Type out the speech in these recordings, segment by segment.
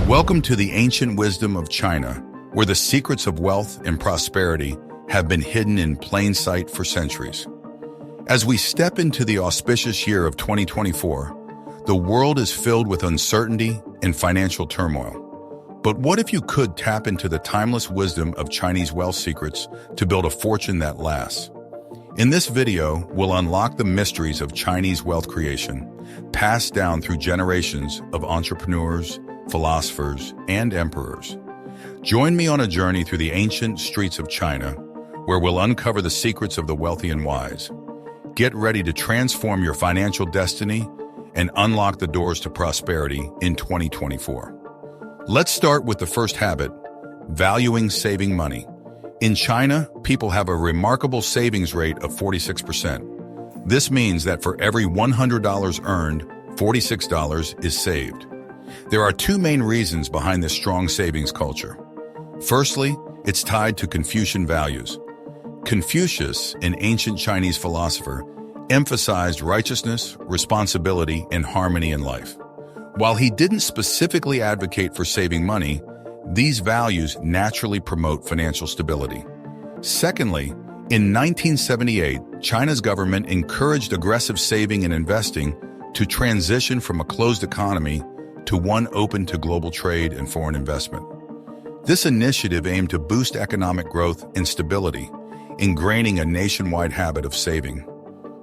Welcome to the ancient wisdom of China, where the secrets of wealth and prosperity have been hidden in plain sight for centuries. As we step into the auspicious year of 2024, the world is filled with uncertainty and financial turmoil. But what if you could tap into the timeless wisdom of Chinese wealth secrets to build a fortune that lasts? In this video, we'll unlock the mysteries of Chinese wealth creation, passed down through generations of entrepreneurs, philosophers, and emperors. Join me on a journey through the ancient streets of China, where we'll uncover the secrets of the wealthy and wise. Get ready to transform your financial destiny and unlock the doors to prosperity in 2024. Let's start with the first habit, valuing saving money. In China, people have a remarkable savings rate of 46%. This means that for every $100 earned, $46 is saved. There are two main reasons behind this strong savings culture. Firstly, it's tied to Confucian values. Confucius, an ancient Chinese philosopher, emphasized righteousness, responsibility, and harmony in life. While he didn't specifically advocate for saving money, these values naturally promote financial stability. Secondly, in 1978, China's government encouraged aggressive saving and investing to transition from a closed economy to one open to global trade and foreign investment. This initiative aimed to boost economic growth and stability, ingraining a nationwide habit of saving.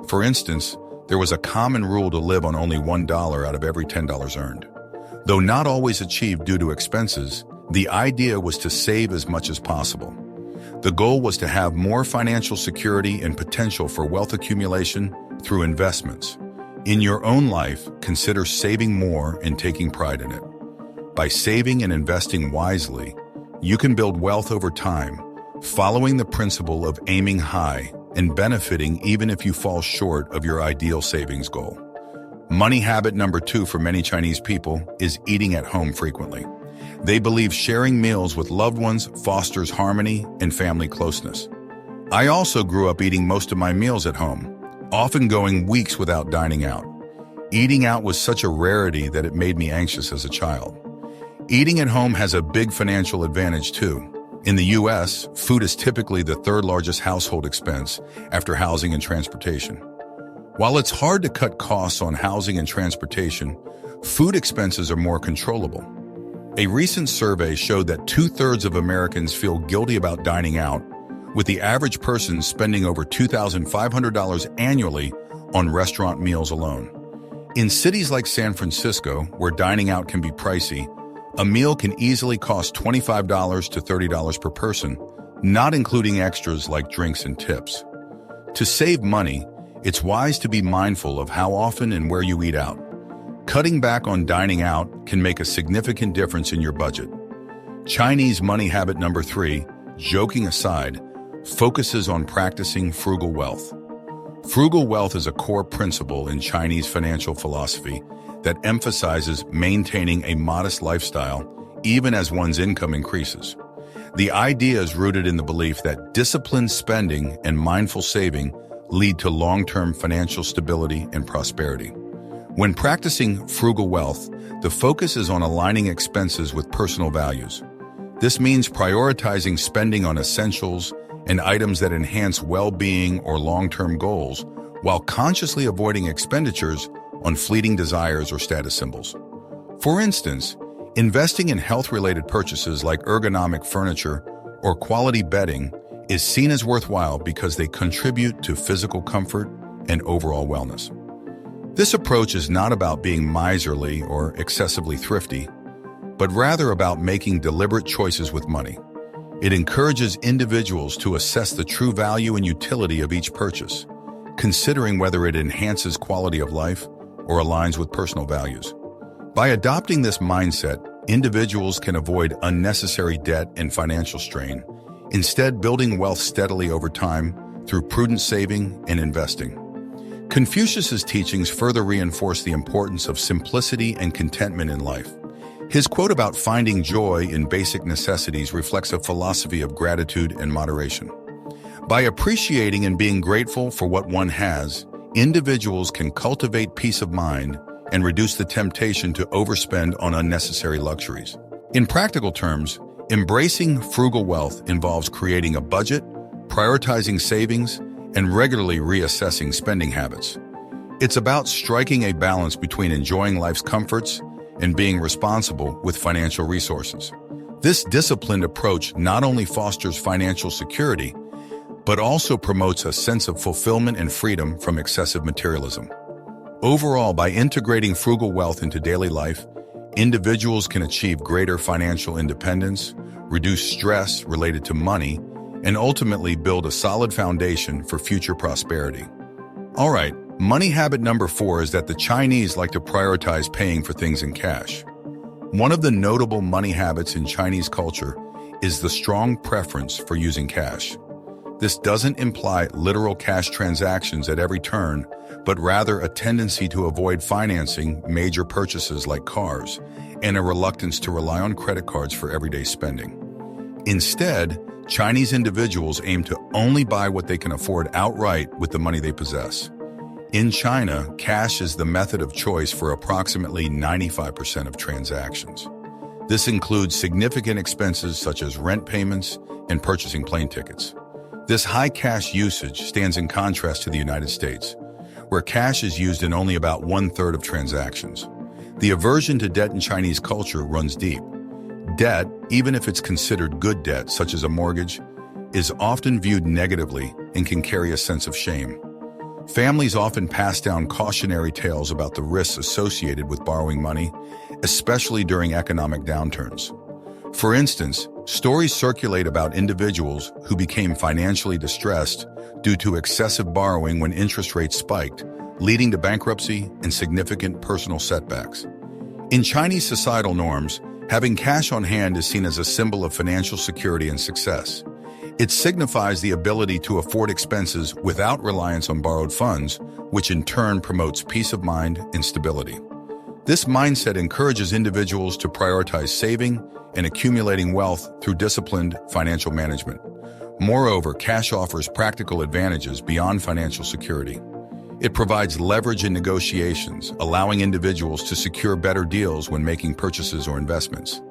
For instance, there was a common rule to live on only $1 out of every $10 earned. Though not always achieved due to expenses, the idea was to save as much as possible. The goal was to have more financial security and potential for wealth accumulation through investments. In your own life, consider saving more and taking pride in it. By saving and investing wisely, you can build wealth over time, following the principle of aiming high and benefiting even if you fall short of your ideal savings goal. Money habit number 2 for many Chinese people is eating at home frequently. They believe sharing meals with loved ones fosters harmony and family closeness. I also grew up eating most of my meals at home, often going weeks without dining out. Eating out was such a rarity that it made me anxious as a child. Eating at home has a big financial advantage too. In the US, food is typically the third largest household expense after housing and transportation. While it's hard to cut costs on housing and transportation, food expenses are more controllable. A recent survey showed that 2/3 of Americans feel guilty about dining out, with the average person spending over $2,500 annually on restaurant meals alone. In cities like San Francisco, where dining out can be pricey, a meal can easily cost $25 to $30 per person, not including extras like drinks and tips. To save money, it's wise to be mindful of how often and where you eat out. Cutting back on dining out can make a significant difference in your budget. Chinese money habit number 3, joking aside, focuses on practicing frugal wealth. Frugal wealth is a core principle in Chinese financial philosophy that emphasizes maintaining a modest lifestyle even as one's income increases. The idea is rooted in the belief that disciplined spending and mindful saving lead to long-term financial stability and prosperity. When practicing frugal wealth, the focus is on aligning expenses with personal values. This means prioritizing spending on essentials and items that enhance well-being or long-term goals, while consciously avoiding expenditures on fleeting desires or status symbols. For instance, investing in health-related purchases like ergonomic furniture or quality bedding is seen as worthwhile because they contribute to physical comfort and overall wellness. This approach is not about being miserly or excessively thrifty, but rather about making deliberate choices with money. It encourages individuals to assess the true value and utility of each purchase, considering whether it enhances quality of life or aligns with personal values. By adopting this mindset, individuals can avoid unnecessary debt and financial strain, instead building wealth steadily over time through prudent saving and investing. Confucius's teachings further reinforce the importance of simplicity and contentment in life. His quote about finding joy in basic necessities reflects a philosophy of gratitude and moderation. By appreciating and being grateful for what one has, individuals can cultivate peace of mind and reduce the temptation to overspend on unnecessary luxuries. In practical terms, embracing frugal wealth involves creating a budget, prioritizing savings, and regularly reassessing spending habits. It's about striking a balance between enjoying life's comforts and being responsible with financial resources. This disciplined approach not only fosters financial security, but also promotes a sense of fulfillment and freedom from excessive materialism. Overall, by integrating frugal wealth into daily life, individuals can achieve greater financial independence, reduce stress related to money, and ultimately build a solid foundation for future prosperity. All right, money habit number 4 is that the Chinese like to prioritize paying for things in cash. One of the notable money habits in Chinese culture is the strong preference for using cash. This doesn't imply literal cash transactions at every turn, but rather a tendency to avoid financing major purchases like cars and a reluctance to rely on credit cards for everyday spending. Instead, Chinese individuals aim to only buy what they can afford outright with the money they possess. In China, cash is the method of choice for approximately 95% of transactions. This includes significant expenses such as rent payments and purchasing plane tickets. This high cash usage stands in contrast to the United States, where cash is used in only about 1/3 of transactions. The aversion to debt in Chinese culture runs deep. Debt, even if it's considered good debt, such as a mortgage, is often viewed negatively and can carry a sense of shame. Families often pass down cautionary tales about the risks associated with borrowing money, especially during economic downturns. For instance, stories circulate about individuals who became financially distressed due to excessive borrowing when interest rates spiked, leading to bankruptcy and significant personal setbacks. In Chinese societal norms, having cash on hand is seen as a symbol of financial security and success. It signifies the ability to afford expenses without reliance on borrowed funds, which in turn promotes peace of mind and stability. This mindset encourages individuals to prioritize saving and accumulating wealth through disciplined financial management. Moreover, cash offers practical advantages beyond financial security. It provides leverage in negotiations, allowing individuals to secure better deals when making purchases or investments.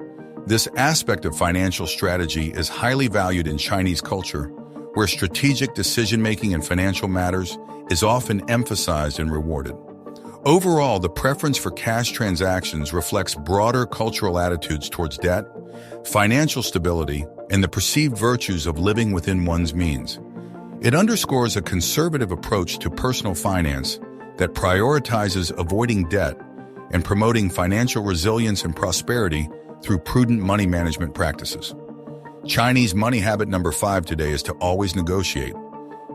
This aspect of financial strategy is highly valued in Chinese culture, where strategic decision-making in financial matters is often emphasized and rewarded. Overall, the preference for cash transactions reflects broader cultural attitudes towards debt, financial stability, and the perceived virtues of living within one's means. It underscores a conservative approach to personal finance that prioritizes avoiding debt and promoting financial resilience and prosperity through prudent money management practices. Chinese money habit number 5 today is to always negotiate,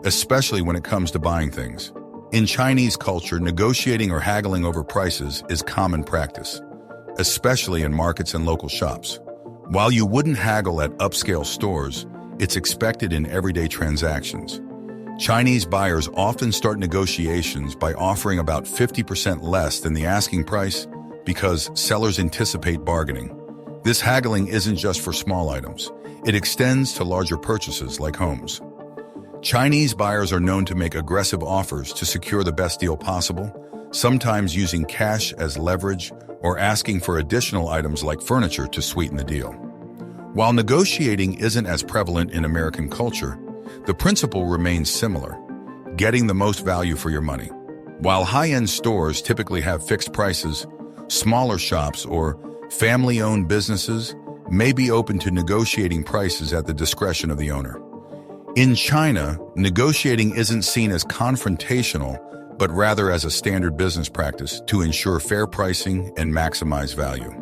especially when it comes to buying things. In Chinese culture, negotiating or haggling over prices is common practice, especially in markets and local shops. While you wouldn't haggle at upscale stores, it's expected in everyday transactions. Chinese buyers often start negotiations by offering about 50% less than the asking price because sellers anticipate bargaining. This haggling isn't just for small items. It extends to larger purchases like homes. Chinese buyers are known to make aggressive offers to secure the best deal possible, sometimes using cash as leverage or asking for additional items like furniture to sweeten the deal. While negotiating isn't as prevalent in American culture, the principle remains similar: getting the most value for your money. While high-end stores typically have fixed prices, smaller shops or family-owned businesses may be open to negotiating prices at the discretion of the owner. In China, negotiating isn't seen as confrontational, but rather as a standard business practice to ensure fair pricing and maximize value.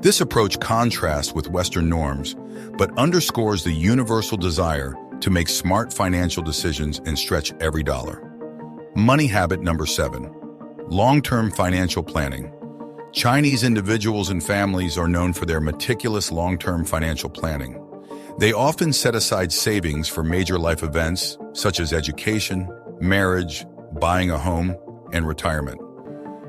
This approach contrasts with Western norms, but underscores the universal desire to make smart financial decisions and stretch every dollar. Money habit number 7, long-term financial planning. Chinese individuals and families are known for their meticulous long-term financial planning. They often set aside savings for major life events such as education, marriage, buying a home, and retirement.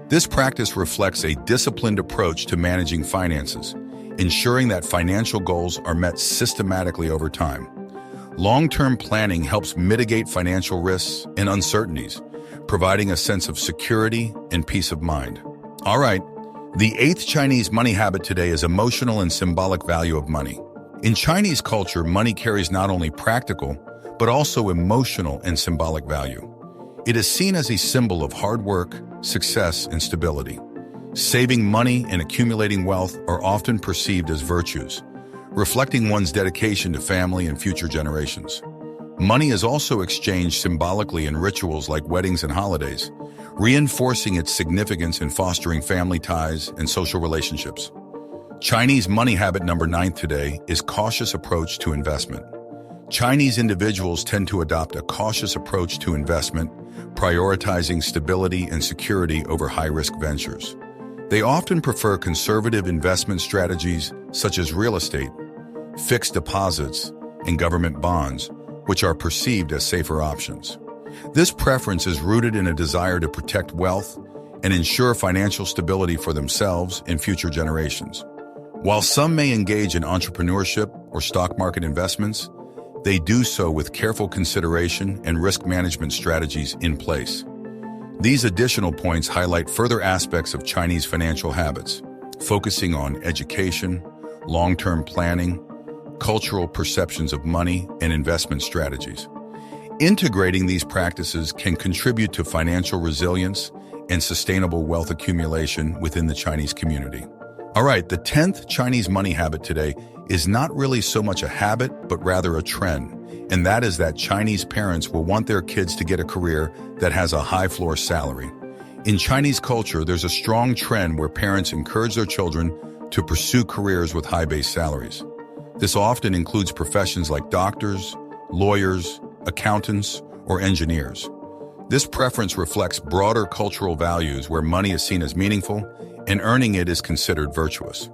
This practice reflects a disciplined approach to managing finances, ensuring that financial goals are met systematically over time. Long-term planning helps mitigate financial risks and uncertainties, providing a sense of security and peace of mind. All right, the eighth Chinese money habit today is emotional and symbolic value of money. In Chinese culture, money carries not only practical, but also emotional and symbolic value. It is seen as a symbol of hard work, success, and stability. Saving money and accumulating wealth are often perceived as virtues, reflecting one's dedication to family and future generations. Money is also exchanged symbolically in rituals like weddings and holidays, reinforcing its significance in fostering family ties and social relationships. Chinese money habit number 9 today is cautious approach to investment. Chinese individuals tend to adopt a cautious approach to investment, prioritizing stability and security over high-risk ventures. They often prefer conservative investment strategies such as real estate, fixed deposits, and government bonds, which are perceived as safer options. This preference is rooted in a desire to protect wealth and ensure financial stability for themselves and future generations. While some may engage in entrepreneurship or stock market investments, they do so with careful consideration and risk management strategies in place. These additional points highlight further aspects of Chinese financial habits, focusing on education, long-term planning, cultural perceptions of money, and investment strategies. Integrating these practices can contribute to financial resilience and sustainable wealth accumulation within the Chinese community. All right, the 10th Chinese money habit today is not really so much a habit, but rather a trend, and that is that Chinese parents will want their kids to get a career that has a high floor salary. In Chinese culture, there's a strong trend where parents encourage their children to pursue careers with high base salaries. This often includes professions like doctors, lawyers, accountants, or engineers. This preference reflects broader cultural values where money is seen as meaningful and earning it is considered virtuous.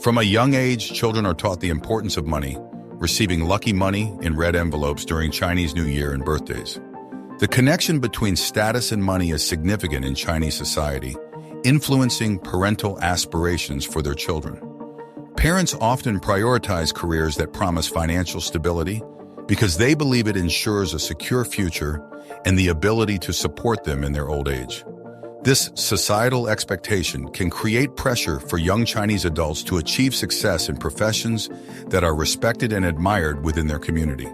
From a young age, children are taught the importance of money, receiving lucky money in red envelopes during Chinese New Year and birthdays. The connection between status and money is significant in Chinese society, influencing parental aspirations for their children. Parents often prioritize careers that promise financial stability because they believe it ensures a secure future and the ability to support them in their old age. This societal expectation can create pressure for young Chinese adults to achieve success in professions that are respected and admired within their community.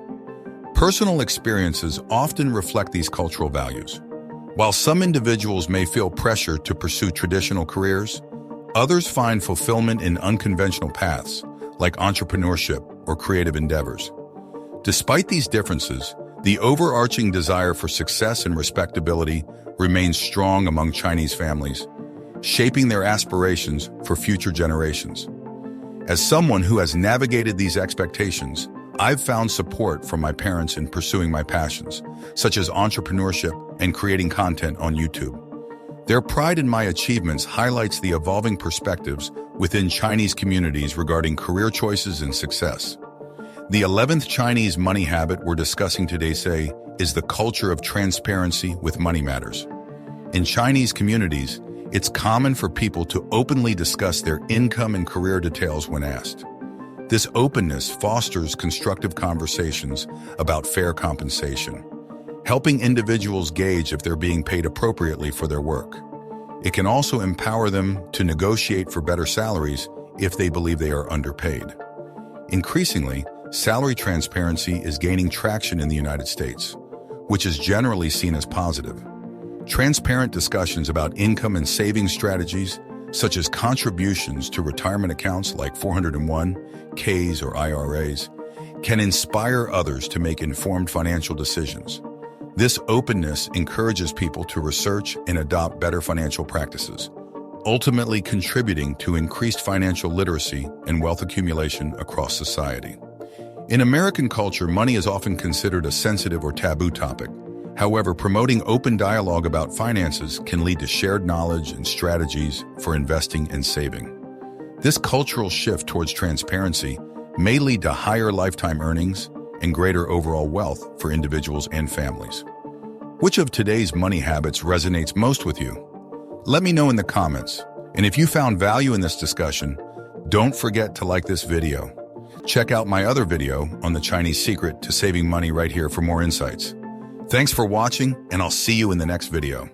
Personal experiences often reflect these cultural values. While some individuals may feel pressure to pursue traditional careers, others find fulfillment in unconventional paths, like entrepreneurship or creative endeavors. Despite these differences, the overarching desire for success and respectability remains strong among Chinese families, shaping their aspirations for future generations. As someone who has navigated these expectations, I've found support from my parents in pursuing my passions, such as entrepreneurship and creating content on YouTube. Their pride in my achievements highlights the evolving perspectives within Chinese communities regarding career choices and success. The 11th Chinese money habit we're discussing today is the culture of transparency with money matters. In Chinese communities, it's common for people to openly discuss their income and career details when asked. This openness fosters constructive conversations about fair compensation, helping individuals gauge if they're being paid appropriately for their work. It can also empower them to negotiate for better salaries if they believe they are underpaid. Increasingly, salary transparency is gaining traction in the United States, which is generally seen as positive. Transparent discussions about income and savings strategies, such as contributions to retirement accounts like 401(k)s or IRAs, can inspire others to make informed financial decisions. This openness encourages people to research and adopt better financial practices, ultimately contributing to increased financial literacy and wealth accumulation across society. In American culture, money is often considered a sensitive or taboo topic. However, promoting open dialogue about finances can lead to shared knowledge and strategies for investing and saving. This cultural shift towards transparency may lead to higher lifetime earnings and greater overall wealth for individuals and families. Which of today's money habits resonates most with you? Let me know in the comments. And if you found value in this discussion, don't forget to like this video. Check out my other video on the Chinese secret to saving money right here for more insights. Thanks for watching, and I'll see you in the next video.